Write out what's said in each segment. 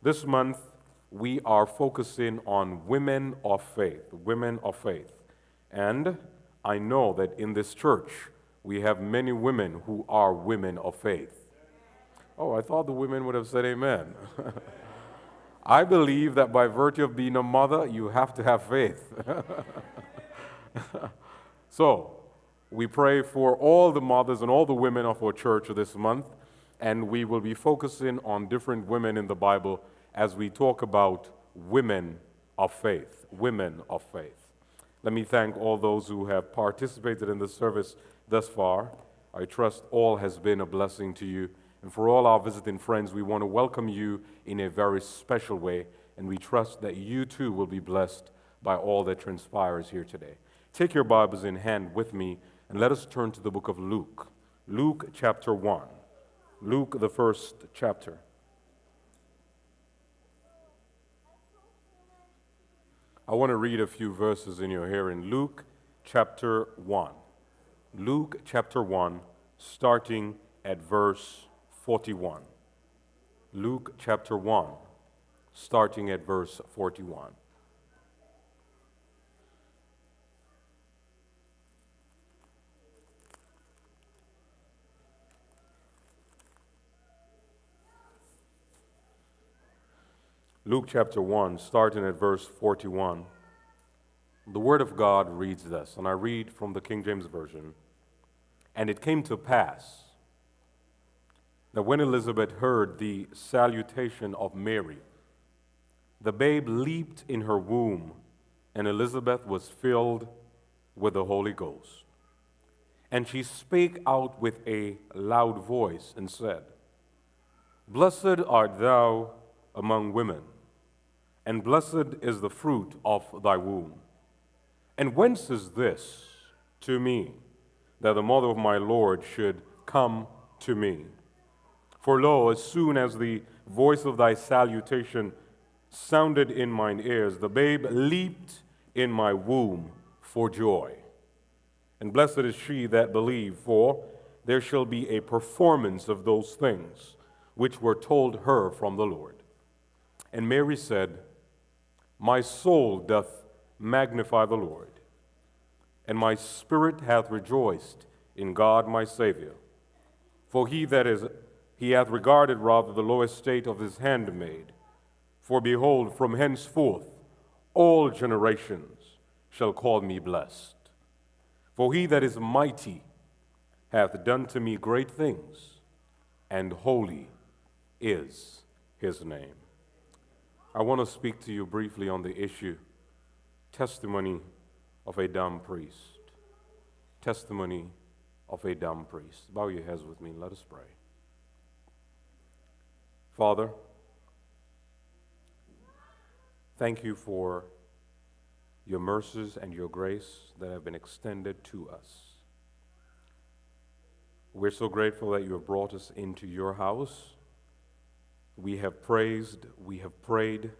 This month, we are focusing on women of faith, women of faith. And I know that in this church, we have many women who are women of faith. Oh, I thought the women would have said amen. I believe that by virtue of being a mother, you have to have faith. So, we pray for all the mothers and all the women of our church this month, and we will be focusing on different women in the Bible as we talk about women of faith, women of faith. Let me thank all those who have participated in the service thus far. I trust all has been a blessing to you. And for all our visiting friends, we want to welcome you in a very special way, and we trust that you too will be blessed by all that transpires here today. Take your Bibles in hand with me, and let us turn to the book of Luke. Luke chapter 1. Luke, the first chapter. I want to read a few verses in your hearing. Luke chapter 1. Luke chapter 1, starting at verse 41. Luke chapter 1, starting at verse 41. Luke chapter 1, starting at verse 41. The Word of God reads this, and I read from the King James Version. And it came to pass that when Elizabeth heard the salutation of Mary, the babe leaped in her womb, and Elizabeth was filled with the Holy Ghost. And she spake out with a loud voice and said, Blessed art thou among women, and blessed is the fruit of thy womb. And whence is this to me, that the mother of my Lord should come to me? For lo, as soon as the voice of thy salutation sounded in mine ears, the babe leaped in my womb for joy. And blessed is she that believed, for there shall be a performance of those things which were told her from the Lord. And Mary said, My soul doth magnify the Lord, and my spirit hath rejoiced in God my Savior. For he hath regarded rather the low estate of his handmaid. For behold, from henceforth all generations shall call me blessed. For he that is mighty hath done to me great things, and holy is his name. I want to speak to you briefly on the issue, testimony of a dumb priest. Testimony of a dumb priest. Bow your heads with me and let us pray. Father, thank you for your mercies and your grace that have been extended to us. We're so grateful that you have brought us into your house. We have praised, we have prayed,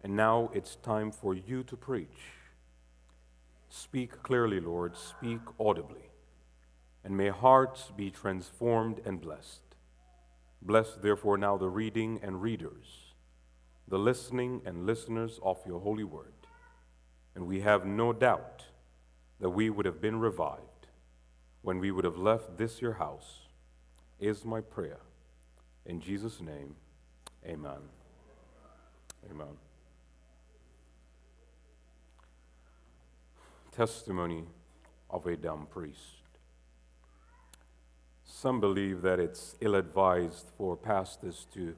and now it's time for you to preach. Speak clearly, Lord, speak audibly, and may hearts be transformed and blessed. Bless, therefore, now the reading and readers, the listening and listeners of your holy word. And we have no doubt that we would have been revived when we would have left this your house, is my prayer. In Jesus' name, amen. Amen. Testimony of a dumb priest. Some believe that it's ill-advised for pastors to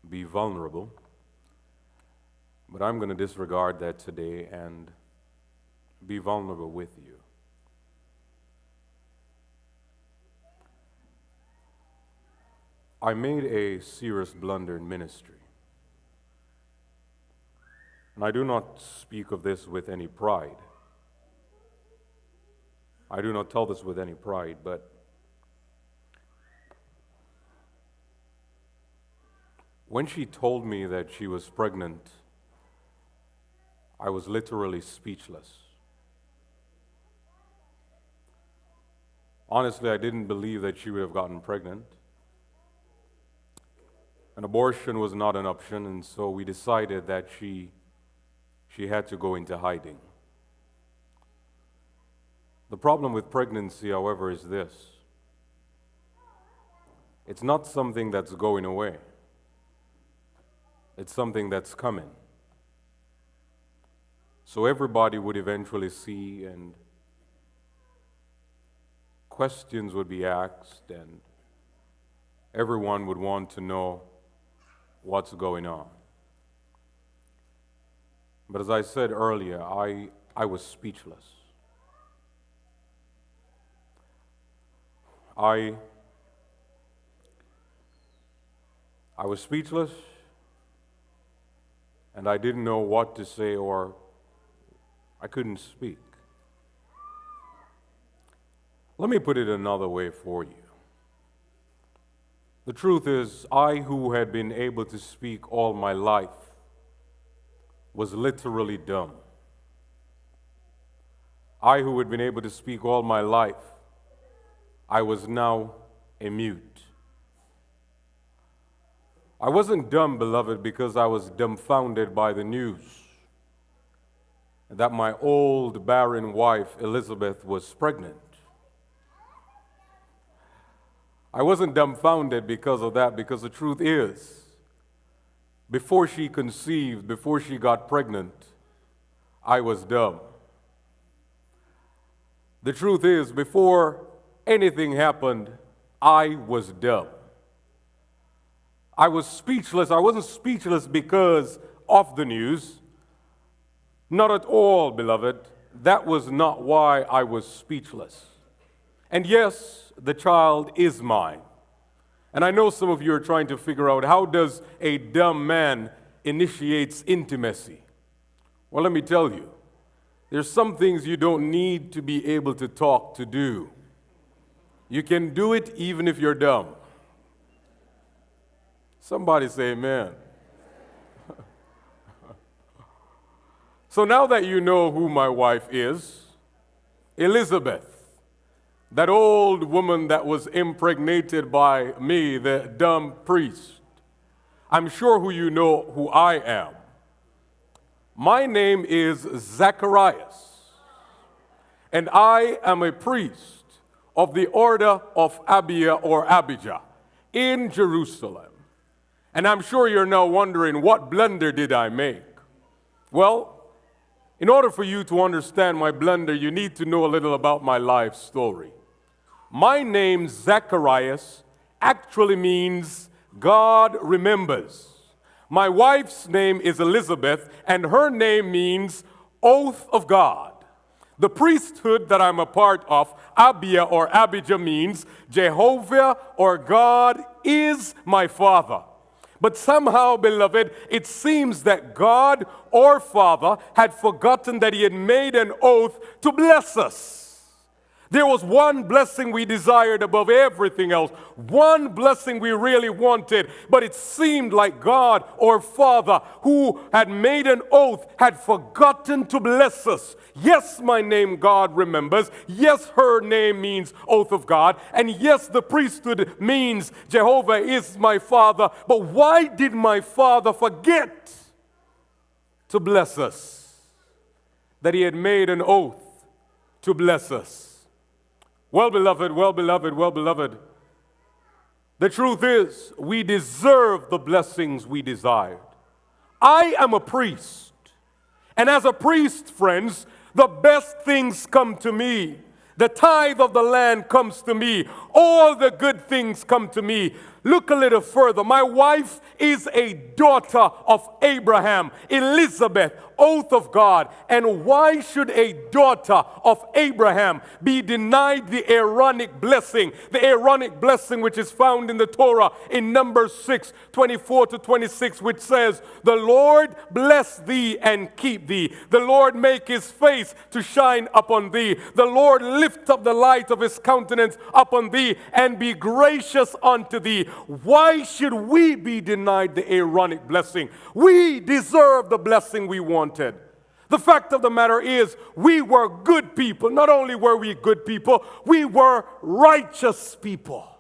be vulnerable, but I'm going to disregard that today and be vulnerable with you. I made a serious blunder in ministry. And I do not speak of this with any pride. I do not tell this with any pride, but when she told me that she was pregnant, I was literally speechless. Honestly, I didn't believe that she would have gotten pregnant. An abortion was not an option, and so we decided that she had to go into hiding. The problem with pregnancy, however, is this. It's not something that's going away. It's something that's coming. So everybody would eventually see, and questions would be asked, and everyone would want to know what's going on. But as I said earlier, I was speechless. I was speechless, and I didn't know what to say, or I couldn't speak. Let me put it another way for you. The truth is, I, who had been able to speak all my life, was literally dumb. I, who had been able to speak all my life, I was now a mute. I wasn't dumb, beloved, because I was dumbfounded by the news that my old barren wife, Elizabeth, was pregnant. I wasn't dumbfounded because of that, because the truth is, before she conceived, before she got pregnant, I was dumb. The truth is, before anything happened, I was dumb. I was speechless. I wasn't speechless because of the news. Not at all, beloved. That was not why I was speechless. And yes, the child is mine. And I know some of you are trying to figure out, how does a dumb man initiates intimacy? Well, let me tell you, there's some things you don't need to be able to talk to do. You can do it even if you're dumb. Somebody say amen. So now that you know who my wife is, Elizabeth, that old woman that was impregnated by me, the dumb priest, I'm sure you know who I am. My name is Zacharias, and I am a priest of the order of Abia or Abijah in Jerusalem. And I'm sure you're now wondering, what blunder did I make? Well, in order for you to understand my blunder, you need to know a little about my life story. My name, Zacharias, actually means God remembers. My wife's name is Elizabeth, and her name means oath of God. The priesthood that I'm a part of, Abia or Abijah, means Jehovah or God is my father. But somehow, beloved, it seems that God or Father had forgotten that He had made an oath to bless us. There was one blessing we desired above everything else, one blessing we really wanted, but it seemed like God or Father, who had made an oath, had forgotten to bless us. Yes, my name God remembers. Yes, her name means oath of God. And yes, the priesthood means Jehovah is my Father. But why did my Father forget to bless us? That He had made an oath to bless us. Well, beloved, the truth is, we deserve the blessings we desired. I am a priest, and as a priest, friends, the best things come to me. The tithe of the land comes to me. All the good things come to me. Look a little further. My wife is a daughter of Abraham, Elizabeth, oath of God. And why should a daughter of Abraham be denied the Aaronic blessing? The Aaronic blessing which is found in the Torah in Numbers 6, 24 to 26, which says, "The Lord bless thee and keep thee. The Lord make His face to shine upon thee. The Lord lift up the light of His countenance upon thee and be gracious unto thee." Why should we be denied the Aaronic blessing? We deserve the blessing we wanted. The fact of the matter is, we were good people. Not only were we good people, we were righteous people.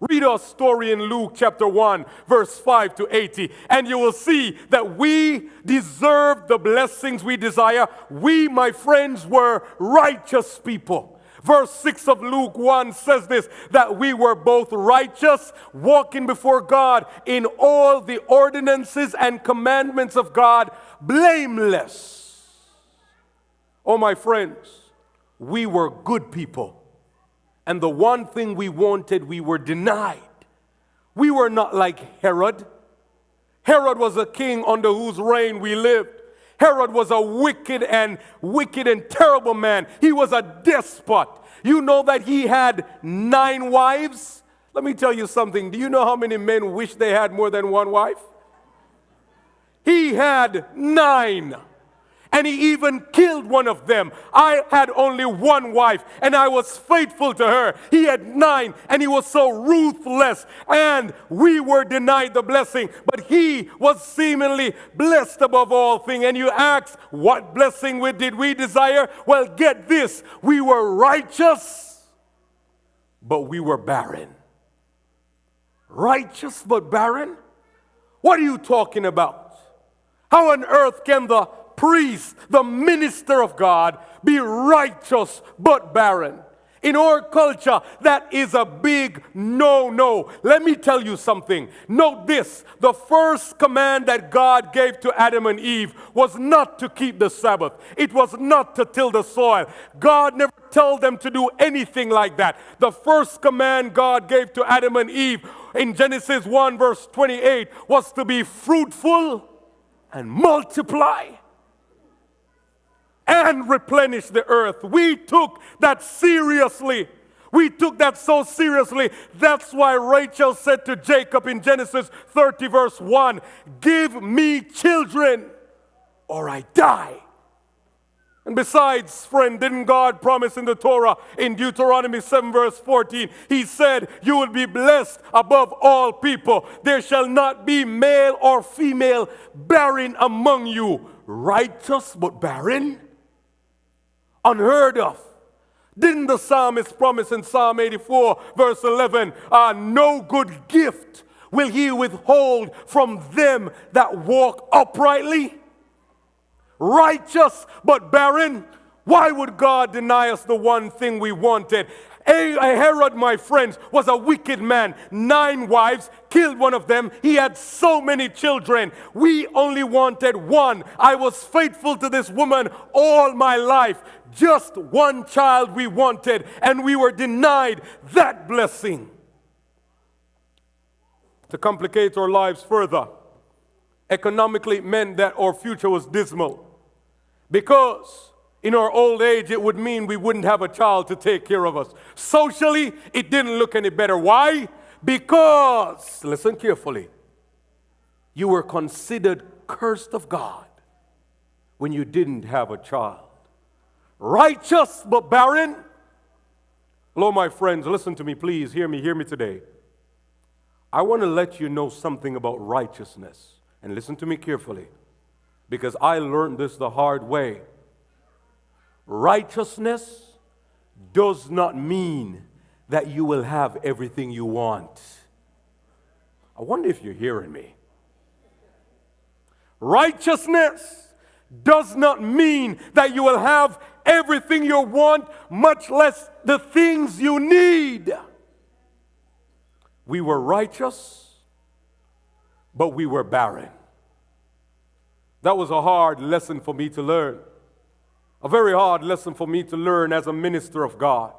Read our story in Luke chapter 1, verse 5 to 80, and you will see that we deserve the blessings we desire. We, my friends, were righteous people. Verse 6 of Luke 1 says this, that we were both righteous, walking before God in all the ordinances and commandments of God, blameless. Oh, my friends, we were good people. And the one thing we wanted, we were denied. We were not like Herod. Herod was a king under whose reign we lived. Herod was a wicked and terrible man. He was a despot. You know that he had 9 wives? Let me tell you something. Do you know how many men wish they had more than one wife? He had 9. And he even killed one of them. I had only one wife, and I was faithful to her. He had 9, and he was so ruthless, and we were denied the blessing. But he was seemingly blessed above all things. And you ask, what blessing did we desire? Well, get this. We were righteous, but we were barren. Righteous but barren? What are you talking about? How on earth can the priest, the minister of God, be righteous but barren? In our culture, that is a big no-no. Let me tell you something. Note this. The first command that God gave to Adam and Eve was not to keep the Sabbath. It was not to till the soil. God never told them to do anything like that. The first command God gave to Adam and Eve in Genesis 1 verse 28 was to be fruitful and multiply and replenish the earth. We took that seriously. We took that so seriously. That's why Rachel said to Jacob in Genesis 30 verse 1, give me children or I die. And besides, friend, didn't God promise in the Torah in Deuteronomy 7 verse 14, he said, you will be blessed above all people. There shall not be male or female barren among you. Righteous but barren? Unheard of. Didn't the psalmist promise in Psalm 84 verse 11, no good gift will he withhold from them that walk uprightly? Righteous but barren? Why would God deny us the one thing we wanted? Herod, my friends, was a wicked man. 9 wives, killed one of them. He had so many children. We only wanted one. I was faithful to this woman all my life. Just one child we wanted, and we were denied that blessing. To complicate our lives further, economically it meant that our future was dismal. Because in our old age, it would mean we wouldn't have a child to take care of us. Socially, it didn't look any better. Why? Because, listen carefully, you were considered cursed of God when you didn't have a child. Righteous but barren? Hello, my friends, listen to me, please. Hear me today. I want to let you know something about righteousness. And listen to me carefully, because I learned this the hard way. Righteousness does not mean that you will have everything you want. I wonder if you're hearing me. Righteousness does not mean that you will have everything you want, much less the things you need. We were righteous, but we were barren. That was a hard lesson for me to learn. A very hard lesson for me to learn as a minister of God.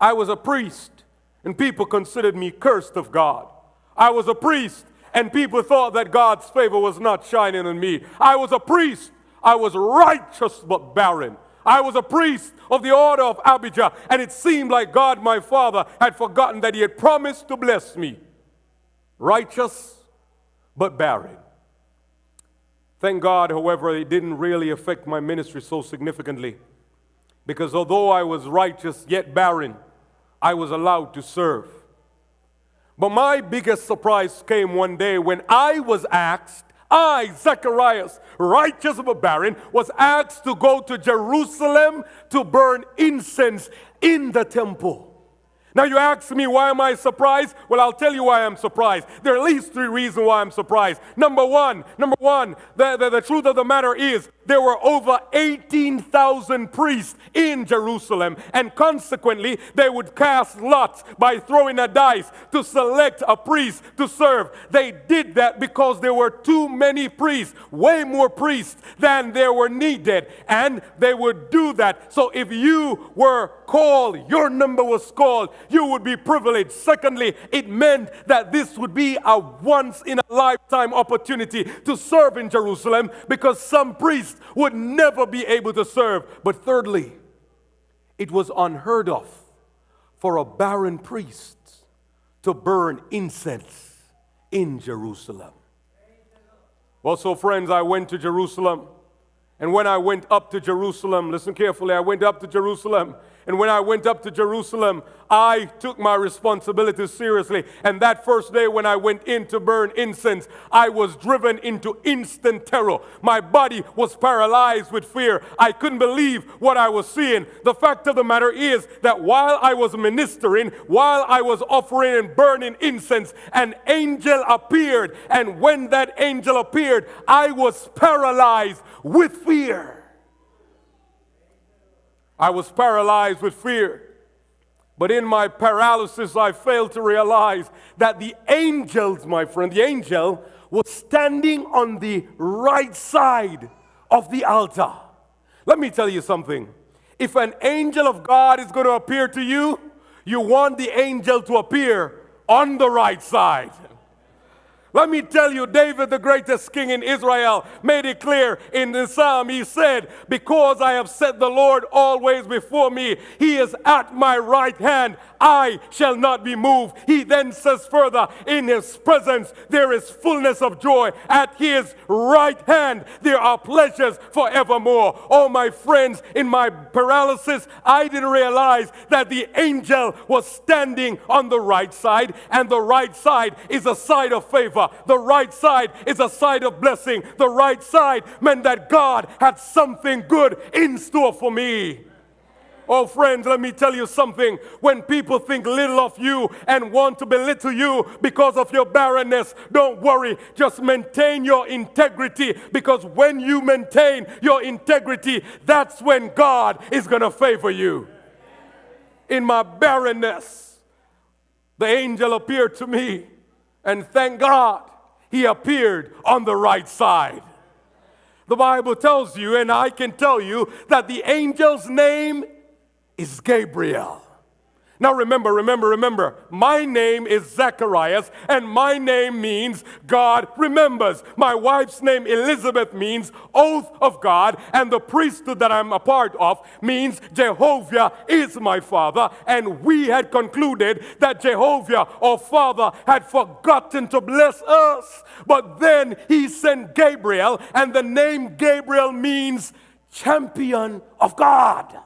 I was a priest, and people considered me cursed of God. I was a priest, and people thought that God's favor was not shining on me. I was a priest. I was righteous but barren. I was a priest of the order of Abijah, and it seemed like God, my Father, had forgotten that he had promised to bless me. Righteous but barren. Thank God, however, it didn't really affect my ministry so significantly, because although I was righteous yet barren, I was allowed to serve. But my biggest surprise came one day when I was asked, Zacharias, righteous but barren, was asked to go to Jerusalem to burn incense in the temple. Now you ask me, why am I surprised? Well, I'll tell you why I'm surprised. There are at least 3 reasons why I'm surprised. Number one, the truth of the matter is there were over 18,000 priests in Jerusalem, and consequently they would cast lots by throwing a dice to select a priest to serve. They did that because there were too many priests, way more priests than there were needed, and they would do that. So if you were called, your number was called, you would be privileged. Secondly, it meant that this would be a once-in-a-lifetime opportunity to serve in Jerusalem, because some priests would never be able to serve. But thirdly, it was unheard of for a barren priest to burn incense in Jerusalem. Well, so friends, I went to Jerusalem. And when I went up to Jerusalem, listen carefully, I went up to Jerusalem. And when I went up to Jerusalem, I took my responsibility seriously. And that first day when I went in to burn incense, I was driven into instant terror. My body was paralyzed with fear. I couldn't believe what I was seeing. The fact of the matter is that while I was ministering, while I was offering and burning incense, an angel appeared. And when that angel appeared, I was paralyzed with fear. I was paralyzed with fear. But in my paralysis, I failed to realize that the angels, my friend, the angel was standing on the right side of the altar. Let me tell you something. If an angel of God is going to appear to you, you want the angel to appear on the right side. Let me tell you, David, the greatest king in Israel, made it clear in the psalm. He said, because I have set the Lord always before me, he is at my right hand, I shall not be moved. He then says further, in his presence there is fullness of joy. At his right hand there are pleasures forevermore. Oh, my friends, in my paralysis, I didn't realize that the angel was standing on the right side, and the right side is a side of favor. The right side is a side of blessing. The right side meant that God had something good in store for me. Oh, friends, let me tell you something. When people think little of you and want to belittle you because of your barrenness, don't worry. Just maintain your integrity, because when you maintain your integrity, that's when God is going to favor you. In my barrenness, the angel appeared to me. And thank God, he appeared on the right side. The Bible tells you, and I can tell you, that the angel's name is Gabriel. Now remember, my name is Zacharias, and my name means God remembers. My wife's name, Elizabeth, means oath of God, and the priesthood that I'm a part of means Jehovah is my father, and we had concluded that Jehovah, our father, had forgotten to bless us. But then he sent Gabriel, and the name Gabriel means champion of God.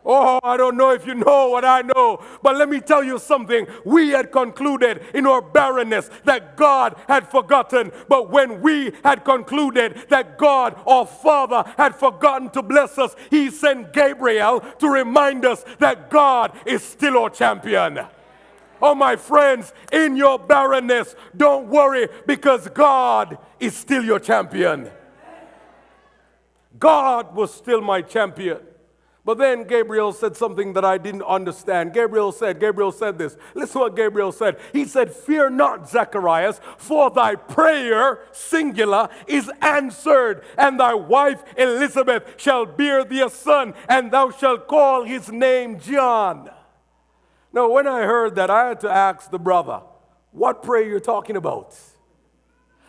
Oh, I don't know if you know what I know, but let me tell you something. We had concluded in our barrenness that God had forgotten, but when we had concluded that God, our Father, had forgotten to bless us, he sent Gabriel to remind us that God is still our champion. Oh, my friends, in your barrenness, don't worry, because God is still your champion. God was still my champion. But then Gabriel said something that I didn't understand. Gabriel said this. Listen to what Gabriel said. He said, fear not, Zacharias, for thy prayer, singular, is answered, and thy wife Elizabeth shall bear thee a son, and thou shalt call his name John. Now, when I heard that, I had to ask the brother, what prayer you're talking about?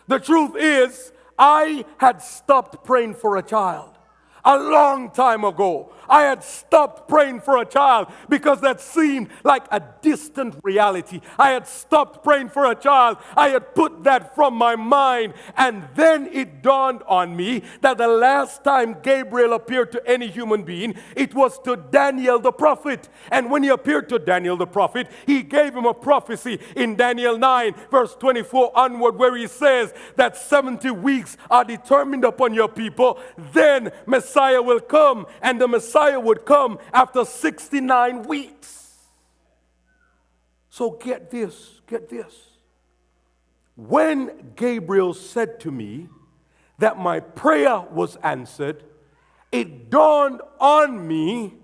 The truth is, I had stopped praying for a child. A long time ago, I had stopped praying for a child because that seemed like a distant reality. I had stopped praying for a child. I had put that from my mind. And then it dawned on me that the last time Gabriel appeared to any human being, it was to Daniel the prophet. And when he appeared to Daniel the prophet, he gave him a prophecy in Daniel 9, verse 24 onward, where he says that 70 weeks are determined upon your people. Then Messiah will come, and the Messiah would come after 69 weeks. So get this. When Gabriel said to me that my prayer was answered, it dawned on me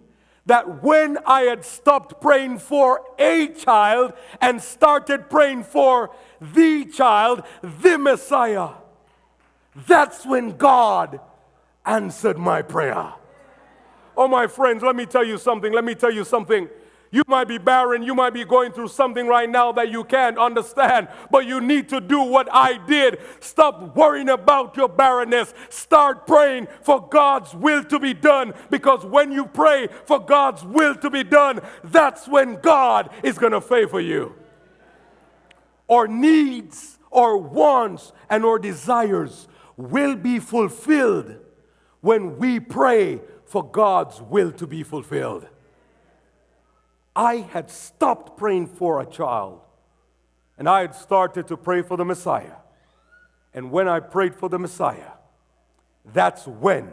that when I had stopped praying for a child and started praying for the child, the Messiah, that's when God answered my prayer. Oh, my friends, let me tell you something. You might be barren, you might be going through something right now that you can't understand, but you need to do what I did. Stop worrying about your barrenness. Start praying for God's will to be done, because when you pray for God's will to be done, that's when God is going to favor you. Our needs, our wants, and our desires will be fulfilled when we pray for God's will to be fulfilled. I had stopped praying for a child, and I had started to pray for the Messiah. And when I prayed for the Messiah, that's when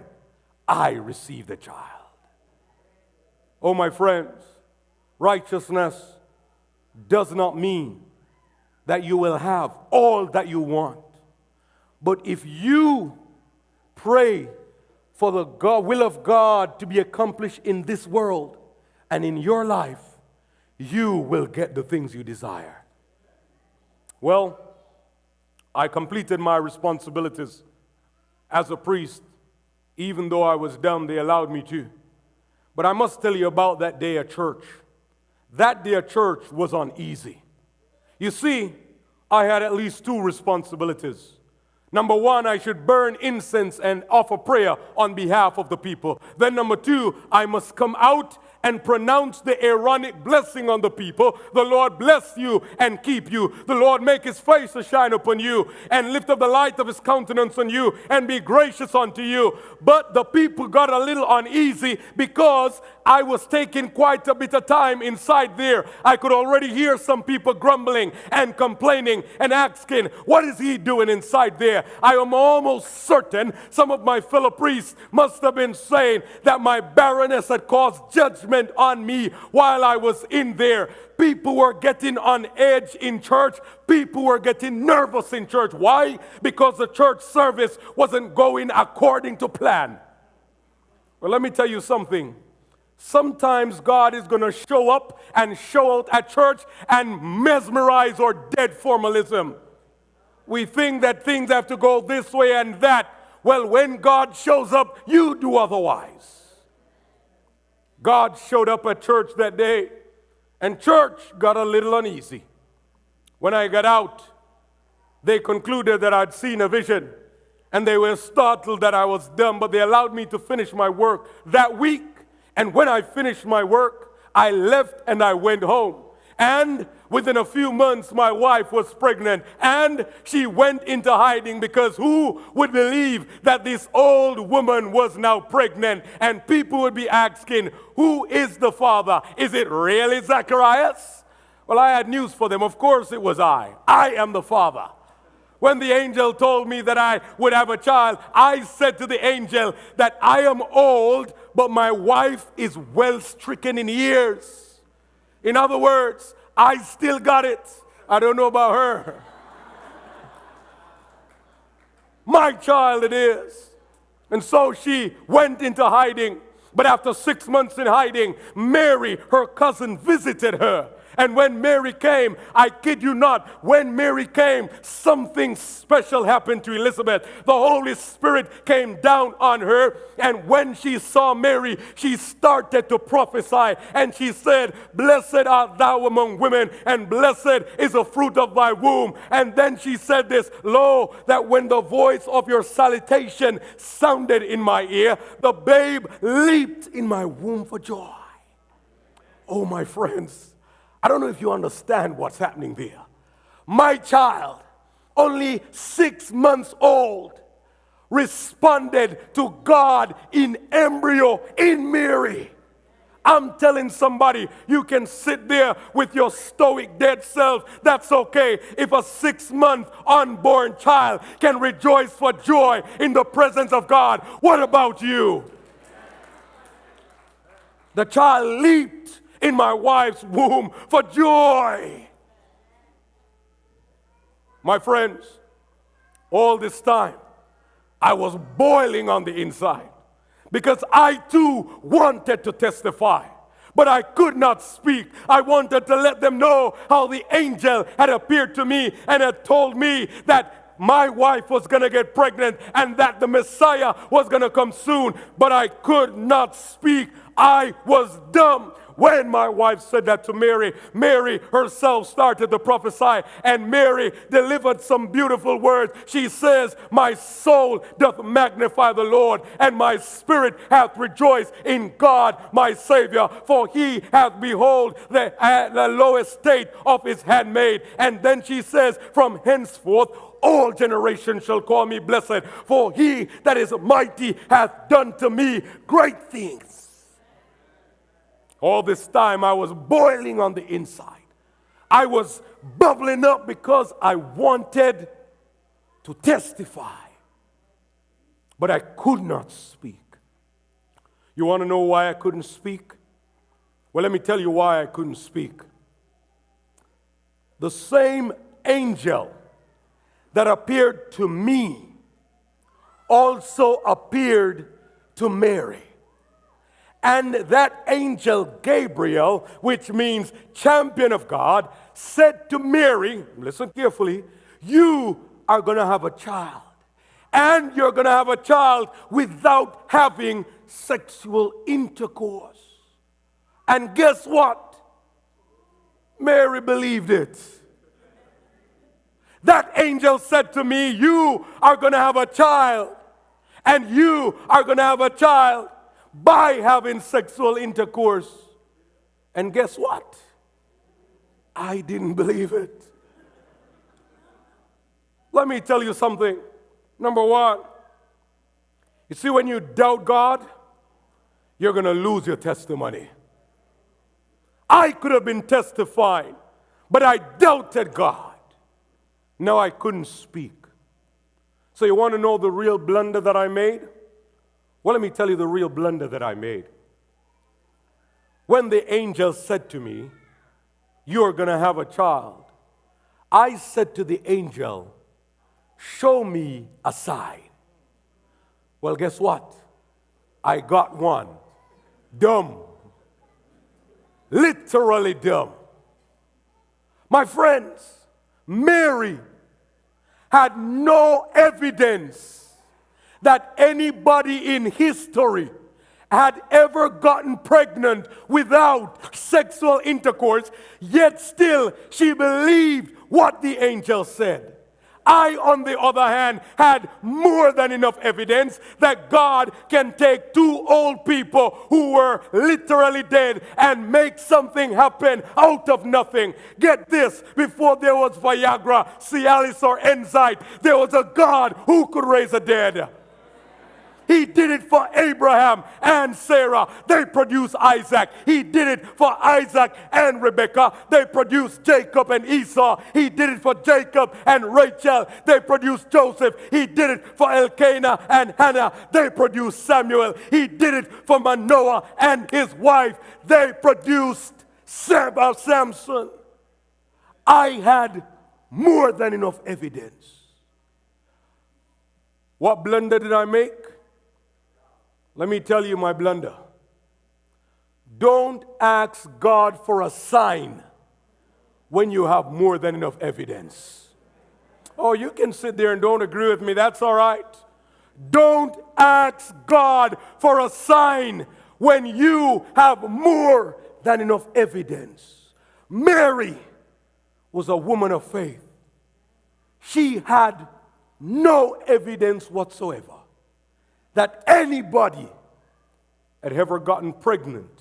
I received a child. Oh, my friends, righteousness does not mean that you will have all that you want. But if you pray for the will of God to be accomplished in this world and in your life, you will get the things you desire. Well, I completed my responsibilities as a priest. Even though I was dumb, they allowed me to. But I must tell you about that day at church. That day at church was uneasy. You see, I had at least two responsibilities. Number one, I should burn incense and offer prayer on behalf of the people. Then number two, I must come out and pronounce the Aaronic blessing on the people. The Lord bless you and keep you. The Lord make his face to shine upon you and lift up the light of his countenance on you and be gracious unto you. But the people got a little uneasy because I was taking quite a bit of time inside there. I could already hear some people grumbling and complaining and asking, what is he doing inside there? I am almost certain some of my fellow priests must have been saying that my barrenness had caused judgment on me while I was in there. People were getting on edge in church. People were getting nervous in church. Why? Because the church service wasn't going according to plan. Well, let me tell you something. Sometimes God is going to show up and show out at church and mesmerize our dead formalism. We think that things have to go this way and that. Well, when God shows up, you do otherwise. God showed up at church that day, and church got a little uneasy. When I got out, they concluded that I'd seen a vision, and they were startled that I was dumb, but they allowed me to finish my work that week. And when I finished my work, I left and I went home. And within a few months, my wife was pregnant, and she went into hiding, because who would believe that this old woman was now pregnant? And people would be asking, who is the father? Is it really Zacharias? Well, I had news for them. Of course it was I. I am the father. When the angel told me that I would have a child, I said to the angel that I am old, but my wife is well stricken in years. In other words, I still got it. I don't know about her. My child it is. And so she went into hiding. But after 6 months in hiding, Mary, her cousin, visited her. And when Mary came, I kid you not, when Mary came, something special happened to Elizabeth. The Holy Spirit came down on her, and when she saw Mary, she started to prophesy, and she said, "Blessed art thou among women, and blessed is the fruit of thy womb." And then she said this, "Lo, that when the voice of your salutation sounded in my ear, the babe leaped in my womb for joy." Oh, my friends, I don't know if you understand what's happening there. My child, only 6 months old, responded to God in embryo in Mary. I'm telling somebody, you can sit there with your stoic dead self. That's okay. If a 6-month unborn child can rejoice for joy in the presence of God, what about you? The child leaped in my wife's womb for joy. My friends, all this time, I was boiling on the inside because I too wanted to testify, but I could not speak. I wanted to let them know how the angel had appeared to me and had told me that my wife was going to get pregnant and that the Messiah was going to come soon, but I could not speak. I was dumb. When my wife said that to Mary, Mary herself started to prophesy, and Mary delivered some beautiful words. She says, "My soul doth magnify the Lord, and my spirit hath rejoiced in God my Savior, for he hath behold the low estate of his handmaid." And then she says, "From henceforth all generations shall call me blessed, for he that is mighty hath done to me great things." All this time I was boiling on the inside. I was bubbling up because I wanted to testify, but I could not speak. You want to know why I couldn't speak? Well, let me tell you why I couldn't speak. The same angel that appeared to me also appeared to Mary. And that angel Gabriel, which means champion of God, said to Mary, listen carefully, "You are going to have a child. And you're going to have a child without having sexual intercourse." And guess what? Mary believed it. That angel said to me, "You are going to have a child. And you are going to have a child by having sexual intercourse." And guess what? I didn't believe it. Let me tell you something. Number one, you see, when you doubt God, you're going to lose your testimony. I could have been testifying, but I doubted God. No, I couldn't speak. So you want to know the real blunder that I made? Well, let me tell you the real blunder that I made. When the angel said to me, "You're going to have a child," I said to the angel, "Show me a sign." Well, guess what? I got one. Dumb. Literally dumb. My friends, Mary had no evidence that anybody in history had ever gotten pregnant without sexual intercourse, yet still she believed what the angel said. I, on the other hand, had more than enough evidence that God can take two old people who were literally dead and make something happen out of nothing. Get this, before there was Viagra, Cialis, or Enzyme, there was a God who could raise the dead. He did it for Abraham and Sarah. They produced Isaac. He did it for Isaac and Rebekah. They produced Jacob and Esau. He did it for Jacob and Rachel. They produced Joseph. He did it for Elkanah and Hannah. They produced Samuel. He did it for Manoah and his wife. They produced Samson. I had more than enough evidence. What blunder did I make? Let me tell you my blunder. Don't ask God for a sign when you have more than enough evidence. Oh, you can sit there and don't agree with me. That's all right. Don't ask God for a sign when you have more than enough evidence. Mary was a woman of faith. She had no evidence whatsoever that anybody had ever gotten pregnant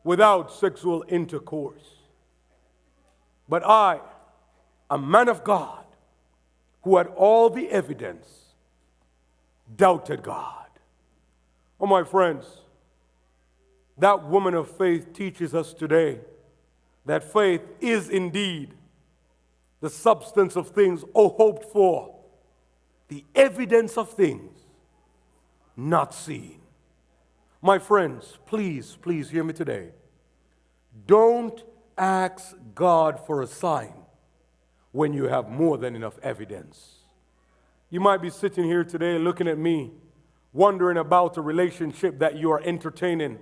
without sexual intercourse. But I, a man of God, who had all the evidence, doubted God. Oh, my friends, that woman of faith teaches us today that faith is indeed the substance of things hoped for, the evidence of things not seen. My friends, please hear me today. Don't ask God for a sign when you have more than enough evidence. You might be sitting here today looking at me, wondering about a relationship that you are entertaining.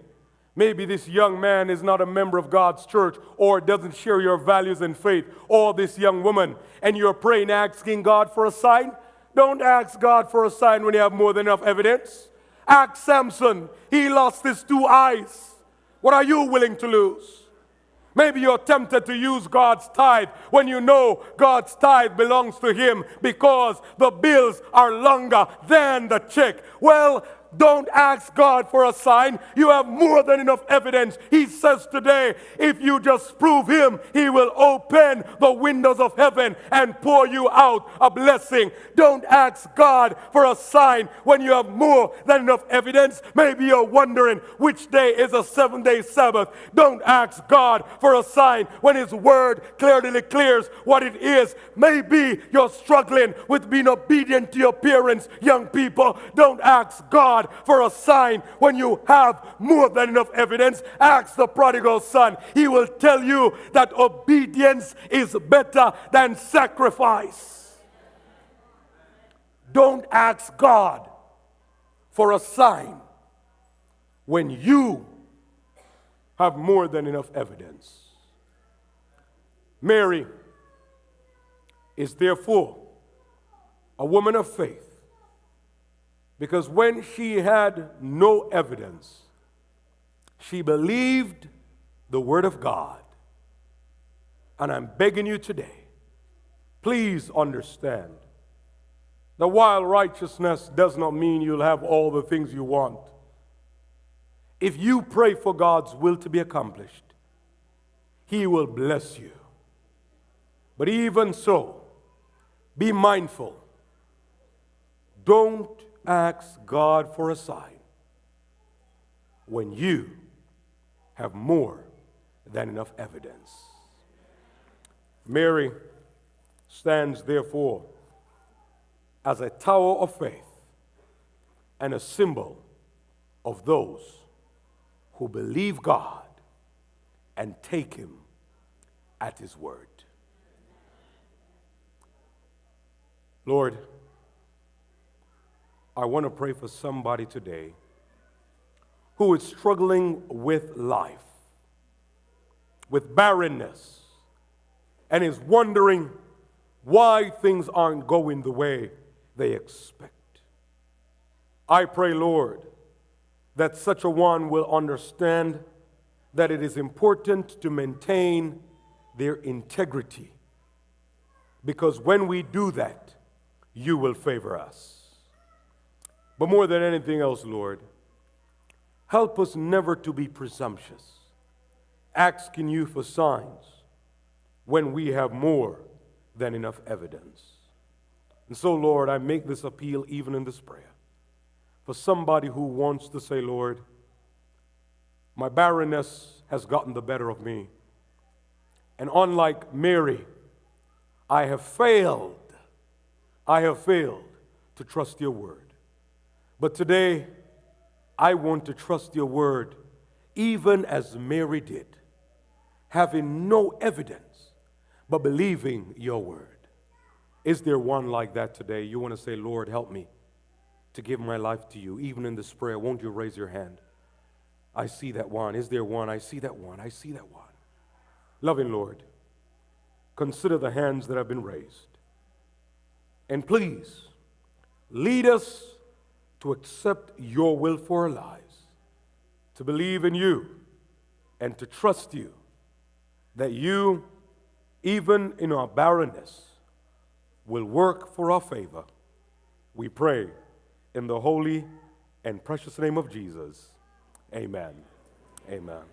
Maybe this young man is not a member of God's church or doesn't share your values and faith, or this young woman, and you're praying, asking God for a sign. Don't ask God for a sign when you have more than enough evidence. Ask Samson. He lost his 2 eyes. What are you willing to lose? Maybe you're tempted to use God's tithe when you know God's tithe belongs to Him because the bills are longer than the check. Well, don't ask God for a sign. You have more than enough evidence. He says today, if you just prove Him, He will open the windows of heaven and pour you out a blessing. Don't ask God for a sign when you have more than enough evidence. Maybe you're wondering which day is a 7-day Sabbath. Don't ask God for a sign when His Word clearly declares what it is. Maybe you're struggling with being obedient to your parents, young people. Don't ask God for a sign when you have more than enough evidence. Ask the prodigal son. He will tell you that obedience is better than sacrifice. Don't ask God for a sign when you have more than enough evidence. Mary is therefore a woman of faith, because when she had no evidence, she believed the word of God. And I'm begging you today, please understand that while righteousness does not mean you'll have all the things you want, if you pray for God's will to be accomplished, He will bless you. But even so, be mindful. Don't ask God for a sign when you have more than enough evidence. Mary stands therefore as a tower of faith and a symbol of those who believe God and take Him at His word. Lord, I want to pray for somebody today who is struggling with life, with barrenness, and is wondering why things aren't going the way they expect. I pray, Lord, that such a one will understand that it is important to maintain their integrity, because when we do that, you will favor us. But more than anything else, Lord, help us never to be presumptuous, asking you for signs when we have more than enough evidence. And so, Lord, I make this appeal even in this prayer for somebody who wants to say, Lord, my barrenness has gotten the better of me. And unlike Mary, I have failed to trust your word. But today, I want to trust your word even as Mary did, having no evidence, but believing your word. Is there one like that today? You want to say, Lord, help me to give my life to you. Even in this prayer, won't you raise your hand? I see that one. Is there one? I see that one. I see that one. Loving Lord, consider the hands that have been raised. And please, lead us to accept your will for our lives, to believe in you, and to trust you, that you, even in our barrenness, will work for our favor. We pray in the holy and precious name of Jesus. Amen. Amen.